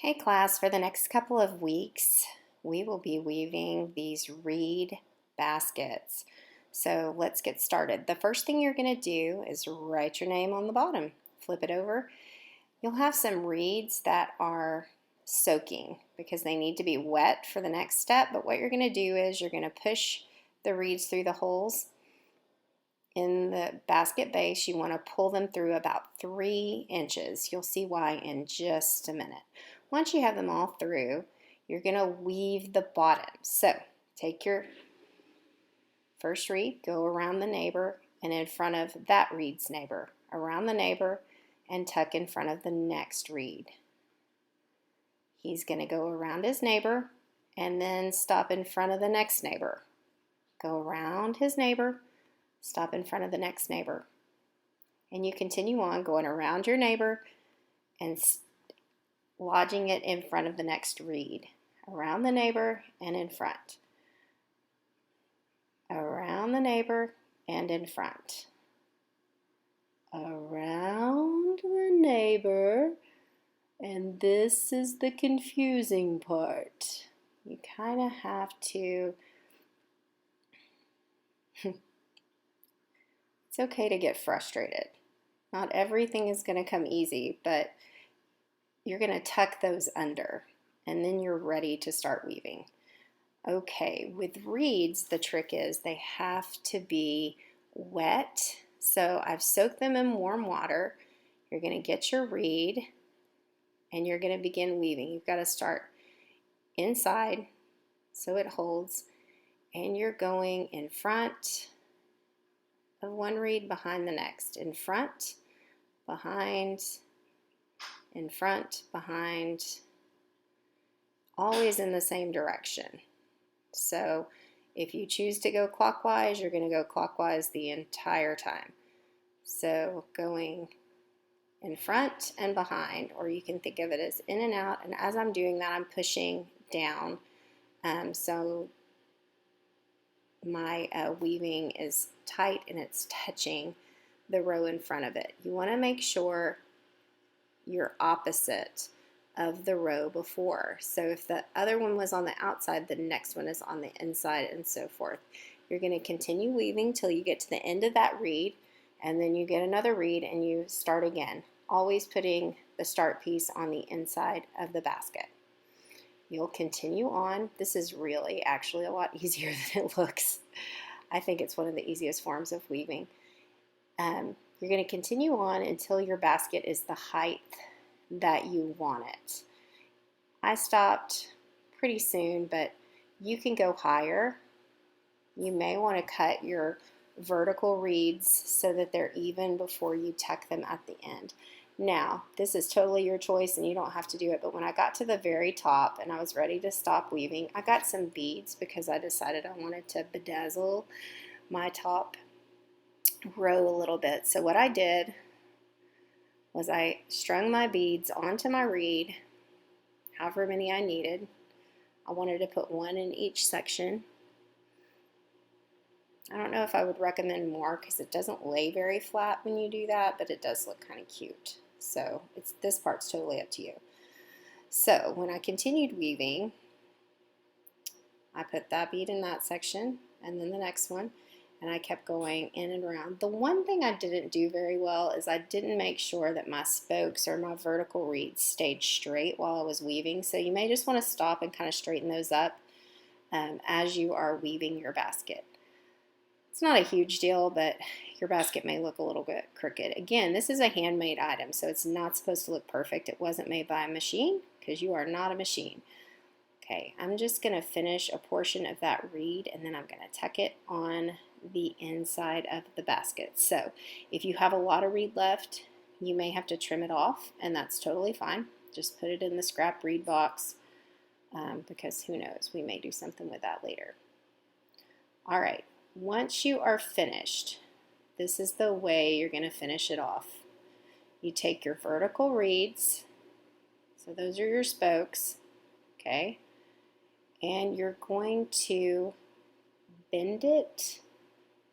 Hey class, for the next couple of weeks, we will be weaving these reed baskets. So let's get started. The first thing you're going to do is write your name on the bottom. Flip it over. You'll have some reeds that are soaking because they need to be wet for the next step. But what you're going to do is you're going to push the reeds through the holes in the basket base. You want to pull them through about 3 inches. You'll see why in just a minute. Once you have them all through, you're going to weave the bottom. So take your first reed, go around the neighbor and in front of that reed's neighbor, around the neighbor and tuck in front of the next reed. He's going to go around his neighbor and then stop in front of the next neighbor. Go around his neighbor, stop in front of the next neighbor. And you continue on going around your neighbor and lodging it in front of the next reed. Around the neighbor and in front. Around the neighbor and in front. Around the neighbor, and this is the confusing part. You kind of have to it's okay to get frustrated. Not everything is going to come easy, but you're going to tuck those under and then you're ready to start weaving. Okay, with reeds, the trick is they have to be wet. So I've soaked them in warm water. You're going to get your reed and you're going to begin weaving. You've got to start inside so it holds, and you're going in front of one reed, behind the next, in front, behind, in front, behind, always in the same direction. So if you choose to go clockwise, you're going to go clockwise the entire time. So going in front and behind, or you can think of it as in and out, and as I'm doing that, I'm pushing down. So my weaving is tight and it's touching the row in front of it. You want to make sure you're opposite of the row before. So if the other one was on the outside, the next one is on the inside and so forth. You're going to continue weaving till you get to the end of that reed, and then you get another reed and you start again, always putting the start piece on the inside of the basket. You'll continue on. This is really actually a lot easier than it looks. I think it's one of the easiest forms of weaving. You're going to continue on until your basket is the height that you want it. I stopped pretty soon, but you can go higher. You may want to cut your vertical reeds so that they're even before you tuck them at the end. Now, this is totally your choice and you don't have to do it, but when I got to the very top and I was ready to stop weaving, I got some beads because I decided I wanted to bedazzle my top row a little bit. So what I did was I strung my beads onto my reed, however many I needed. I wanted to put one in each section. I don't know if I would recommend more because it doesn't lay very flat when you do that, but it does look kind of cute. So this part's totally up to you. So when I continued weaving, I put that bead in that section and then the next one, and I kept going in and around. The one thing I didn't do very well is I didn't make sure that my spokes or my vertical reeds stayed straight while I was weaving. So you may just want to stop and kind of straighten those up as you are weaving your basket. It's not a huge deal, but your basket may look a little bit crooked. Again, this is a handmade item, so it's not supposed to look perfect. It wasn't made by a machine because you are not a machine. Okay, I'm just going to finish a portion of that reed and then I'm going to tuck it on the inside of the basket. So if you have a lot of reed left, you may have to trim it off, and that's totally fine. Just put it in the scrap reed box because who knows, we may do something with that later. All right. Once you are finished, this is the way you're going to finish it off. You take your vertical reeds, so those are your spokes, okay, and you're going to bend it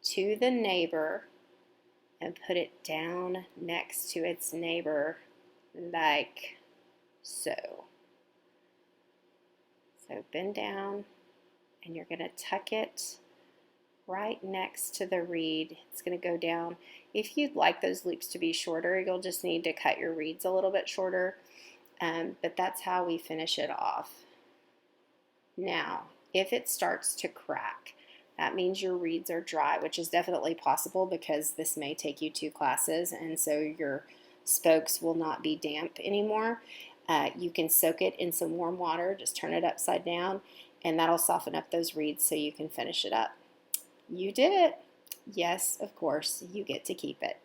to the neighbor and put it down next to its neighbor like so. So bend down, and you're going to tuck it right next to the reed. It's going to go down. If you'd like those loops to be shorter, you'll just need to cut your reeds a little bit shorter, but that's how we finish it off. Now, if it starts to crack, that means your reeds are dry, which is definitely possible because this may take you 2 classes, and so your spokes will not be damp anymore. You can soak it in some warm water, just turn it upside down, and that'll soften up those reeds so you can finish it up. You did it. Yes, of course, you get to keep it.